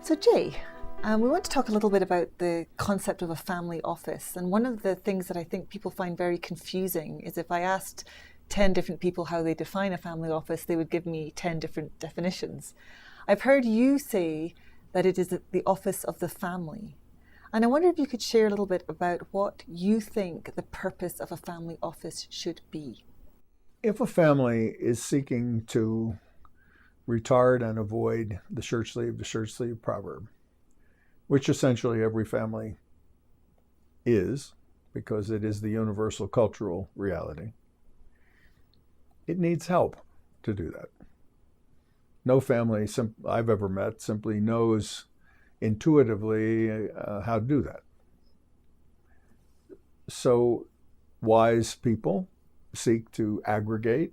So Jay, we want to talk a little bit about the concept of a family office. And one of the things that I think people find very confusing is if I asked 10 different people how they define a family office, they would give me 10 different definitions. I've heard you say that it is the office of the family. And I wonder if you could share a little bit about what you think the purpose of a family office should be. If a family is seeking to retard and avoid the shirt sleeve proverb, which essentially every family is, because it is the universal cultural reality, it needs help to do that. No family I've ever met simply knows intuitively how to do that. So wise people seek to aggregate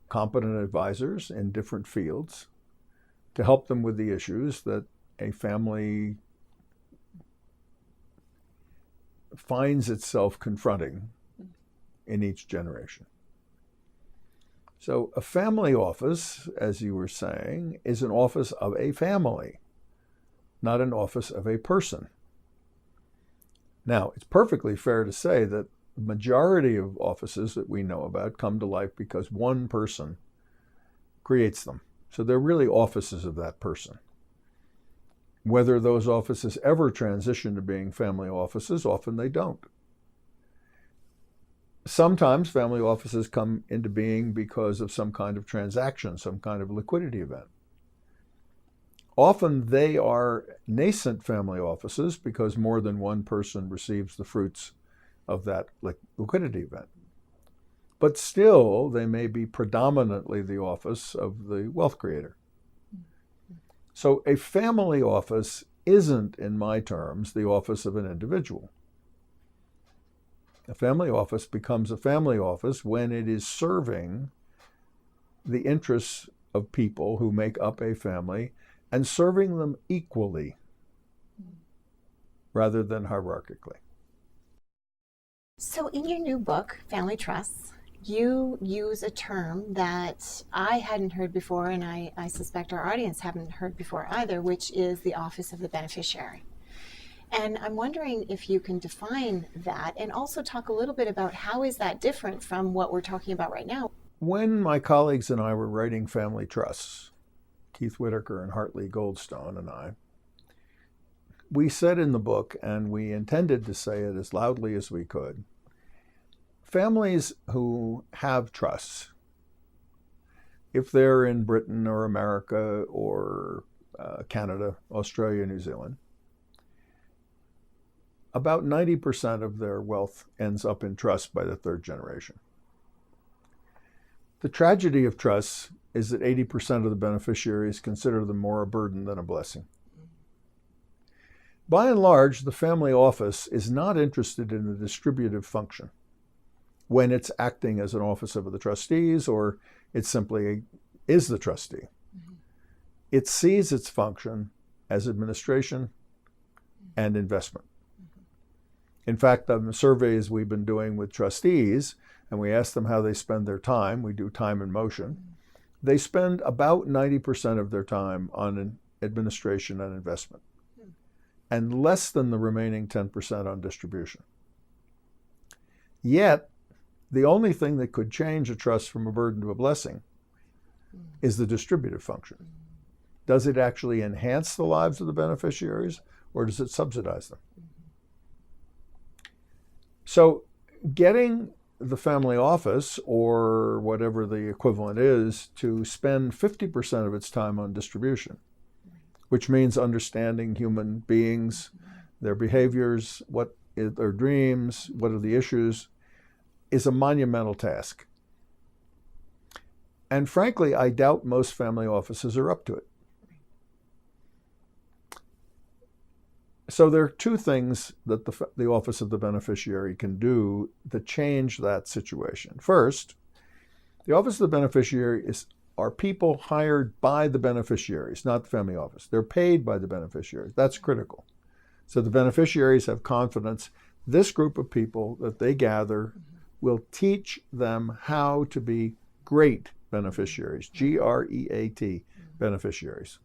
competent advisors in different fields to help them with the issues that a family finds itself confronting in each generation. So a family office, as you were saying, is an office of a family, not an office of a person. Now, it's perfectly fair to say that the majority of offices that we know about come to life because one person creates them. So they're really offices of that person. Whether those offices ever transition to being family offices, often they don't. Sometimes family offices come into being because of some kind of transaction, some kind of liquidity event. Often they are nascent family offices because more than one person receives the fruits of that liquidity event. But still, they may be predominantly the office of the wealth creator. So a family office isn't, in my terms, the office of an individual. A family office becomes a family office when it is serving the interests of people who make up a family and serving them equally rather than hierarchically. So in your new book, Family Trusts, you use a term that I hadn't heard before, and I suspect our audience haven't heard before either, which is the office of the beneficiary. And I'm wondering if you can define that and also talk a little bit about how is that different from what we're talking about right now. When my colleagues and I were writing Family Trusts, Keith Whitaker and Hartley Goldstone and I, we said in the book, and we intended to say it as loudly as we could, families who have trusts, if they're in Britain or America or Canada, Australia, New Zealand, about 90% of their wealth ends up in trust by the third generation. The tragedy of trusts is that 80% of the beneficiaries consider them more a burden than a blessing. By and large, the family office is not interested in the distributive function when it's acting as an office of the trustees or it simply is the trustee. Mm-hmm. It sees its function as administration and investment. Mm-hmm. In fact, the surveys we've been doing with trustees, and we ask them how they spend their time, we do time and motion, mm-hmm. They spend about 90% of their time on administration and investment, and less than the remaining 10% on distribution. Yet, the only thing that could change a trust from a burden to a blessing is the distributive function. Does it actually enhance the lives of the beneficiaries, or does it subsidize them? So, getting the family office, or whatever the equivalent is, to spend 50% of its time on distribution, which means understanding human beings, their behaviors, what are their dreams, what are the issues, is a monumental task. And frankly, I doubt most family offices are up to it. So there are two things that the Office of the Beneficiary can do to change that situation. First, the Office of the Beneficiary are people hired by the beneficiaries, not the family office. They're paid by the beneficiaries. That's critical. So the beneficiaries have confidence. This group of people that they gather will teach them how to be great beneficiaries, Great beneficiaries.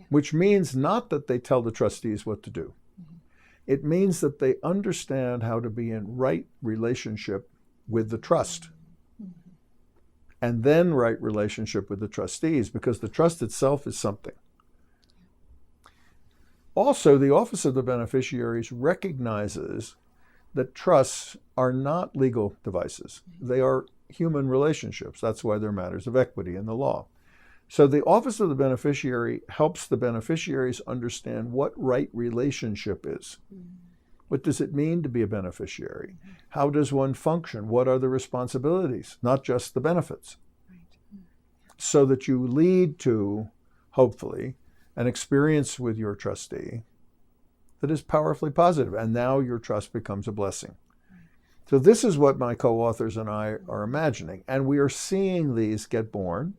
which means not that they tell the trustees what to do. It means that they understand how to be in right relationship with the trust, and then right relationship with the trustees, because the trust itself is something. Also, the Office of the Beneficiaries recognizes that trusts are not legal devices. They are human relationships. That's why they're matters of equity in the law. So the Office of the Beneficiary helps the beneficiaries understand what right relationship is. What does it mean to be a beneficiary? How does one function? What are the responsibilities, not just the benefits? So that you lead to, hopefully, an experience with your trustee that is powerfully positive, and now your trust becomes a blessing. So this is what my co-authors and I are imagining, and we are seeing these get born,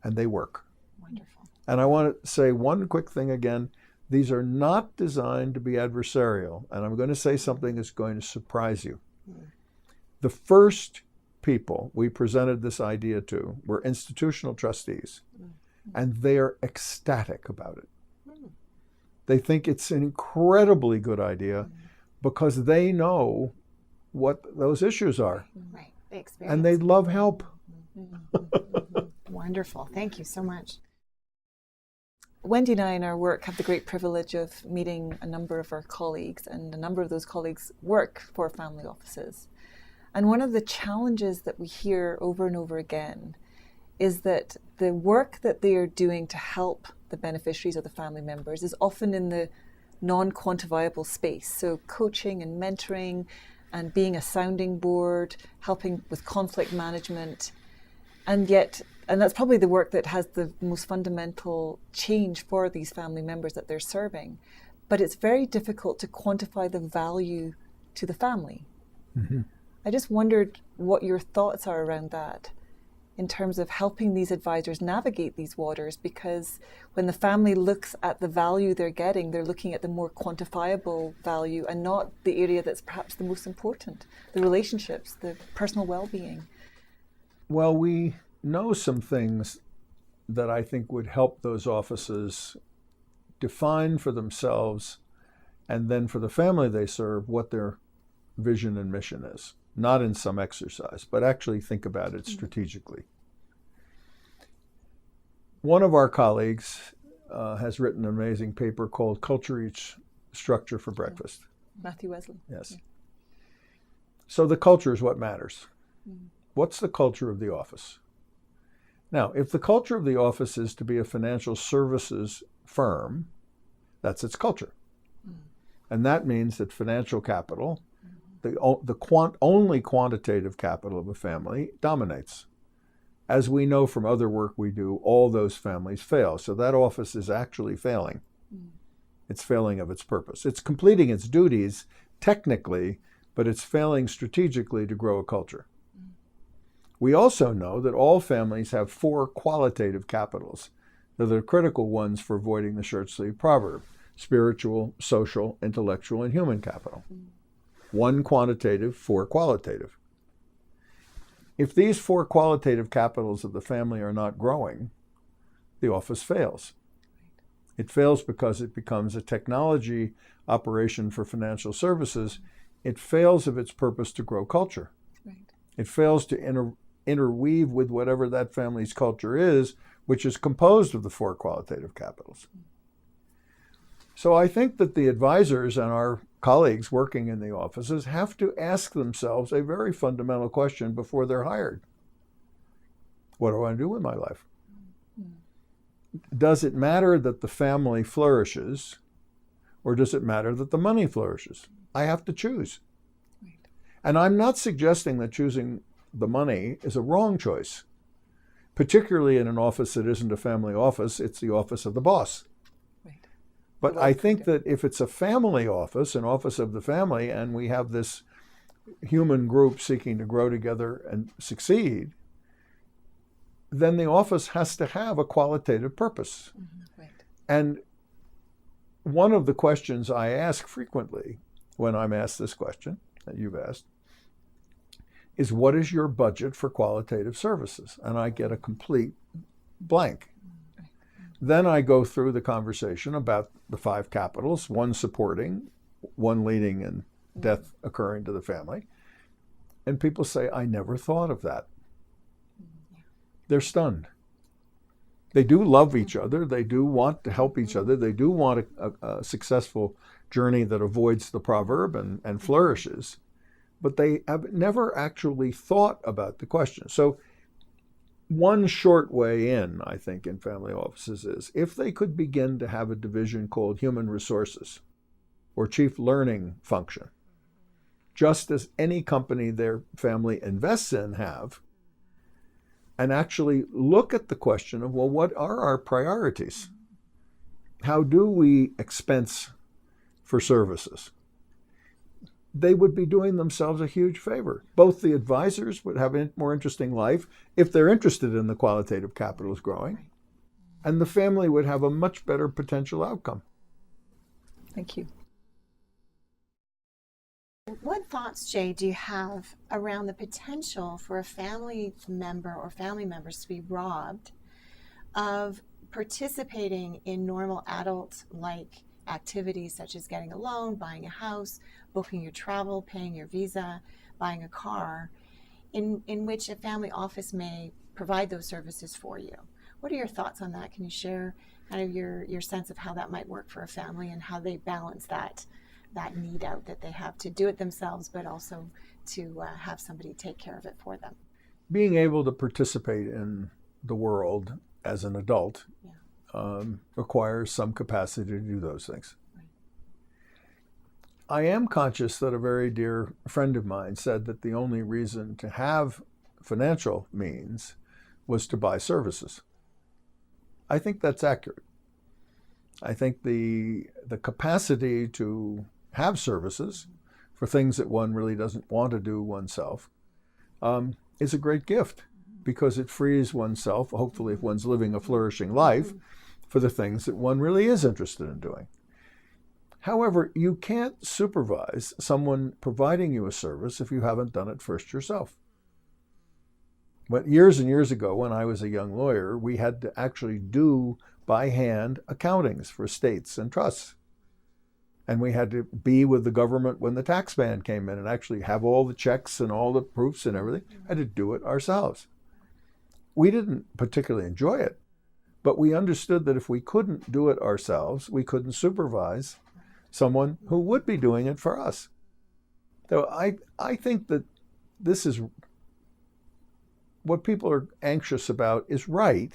and they work. Wonderful. And I want to say one quick thing again. These are not designed to be adversarial, and I'm going to say something that's going to surprise you. The first people we presented this idea to were institutional trustees, and they are ecstatic about it. They think it's an incredibly good idea because they know what those issues are. Right. They experience. And they love help. Wonderful. Thank you so much. Wendy and I in our work have the great privilege of meeting a number of our colleagues, and a number of those colleagues work for family offices. And one of the challenges that we hear over and over again is that the work that they are doing to help the beneficiaries or the family members is often in the non-quantifiable space. So coaching and mentoring and being a sounding board, helping with conflict management. And that's probably the work that has the most fundamental change for these family members that they're serving. But it's very difficult to quantify the value to the family. I just wondered what your thoughts are around that in terms of helping these advisors navigate these waters, because when the family looks at the value they're getting, they're looking at the more quantifiable value and not the area that's perhaps the most important, the relationships, the personal well-being. Well, we know some things that I think would help those offices define for themselves and then for the family they serve what their vision and mission is. Not in some exercise, but actually think about it strategically. One of our colleagues has written an amazing paper called Culture Eats Structure for Breakfast. Matthew Wesley. Yes. Yeah. So the culture is what matters. What's the culture of the office? Now, if the culture of the office is to be a financial services firm, that's its culture. And that means that financial capital, the only quantitative capital of a family, dominates. As we know from other work we do, all those families fail. So that office is actually failing. It's failing of its purpose. It's completing its duties technically, but it's failing strategically to grow a culture. We also know that all families have 4 qualitative capitals. They're the critical ones for avoiding the shirt sleeve proverb: spiritual, social, intellectual, and human capital. 1 quantitative, 4 qualitative. If these 4 qualitative capitals of the family are not growing, the office fails. It fails because it becomes a technology operation for financial services. It fails of its purpose to grow culture. It fails to interweave with whatever that family's culture is, which is composed of the 4 qualitative capitals. So I think that the advisors and our colleagues working in the offices have to ask themselves a very fundamental question before they're hired. What do I want to do with my life? Does it matter that the family flourishes, or does it matter that the money flourishes? I have to choose. And I'm not suggesting that choosing the money is a wrong choice, particularly in an office that isn't a family office. It's the office of the boss. But I think that if it's a family office, an office of the family, and we have this human group seeking to grow together and succeed, then the office has to have a qualitative purpose. And one of the questions I ask frequently when I'm asked this question that you've asked is, what is your budget for qualitative services? And I get a complete blank. Then I go through the conversation about the 5 capitals, one supporting, one leading in death occurring to the family. And people say, I never thought of that. They're stunned. They do love each other. They do want to help each other. They do want a successful journey that avoids the proverb and flourishes. But they have never actually thought about the question. So one short way in, I think, in family offices is if they could begin to have a division called human resources or chief learning function, just as any company their family invests in have, and actually look at the question of, well, what are our priorities? How do we expense for services? They would be doing themselves a huge favor. Both the advisors would have a more interesting life if they're interested in the qualitative capitals growing, and the family would have a much better potential outcome. Thank you. What thoughts, Jay, do you have around the potential for a family member or family members to be robbed of participating in normal adult-like activities such as getting a loan, buying a house, booking your travel, paying your visa, buying a car, in which a family office may provide those services for you? What are your thoughts on that? Can you share kind of your sense of how that might work for a family and how they balance that need out that they have to do it themselves, but also to have somebody take care of it for them? Being able to participate in the world as an adult requires some capacity to do those things. Right. I am conscious that a very dear friend of mine said that the only reason to have financial means was to buy services. I think that's accurate. I think the capacity to have services for things that one really doesn't want to do oneself is a great gift, because it frees oneself, hopefully if one's living a flourishing life, for the things that one really is interested in doing. However, you can't supervise someone providing you a service if you haven't done it first yourself. But years and years ago, when I was a young lawyer, we had to actually do by hand accountings for estates and trusts. And we had to be with the government when the tax man came in and actually have all the checks and all the proofs and everything. We had to do it ourselves. We didn't particularly enjoy it, but we understood that if we couldn't do it ourselves, we couldn't supervise someone who would be doing it for us. So I think that this is what people are anxious about is right.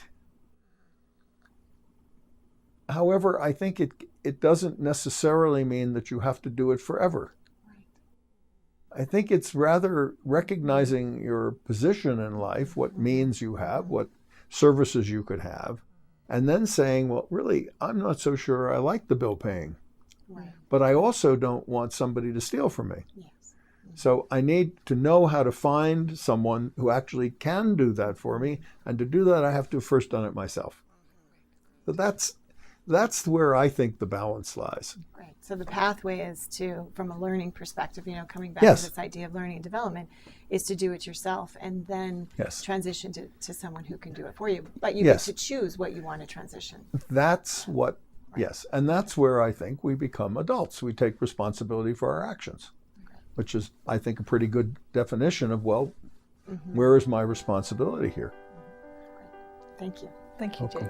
However, I think it doesn't necessarily mean that you have to do it forever. Right. I think it's rather recognizing your position in life, what means you have, what services you could have, and then saying, well, really, I'm not so sure I like the bill paying. Right. But I also don't want somebody to steal from me. Yes. So I need to know how to find someone who actually can do that for me. And to do that, I have to have first done it myself. So that's where I think the balance lies. Right. So the pathway is to, from a learning perspective, coming back yes. to this idea of learning and development, is to do it yourself and then yes. transition to someone who can do it for you. But you yes. get to choose what you want to transition. That's what, right. yes. And that's where I think we become adults. We take responsibility for our actions, okay. which is, I think, a pretty good definition of, well, where is my responsibility here? Thank you. Thank you, Jay.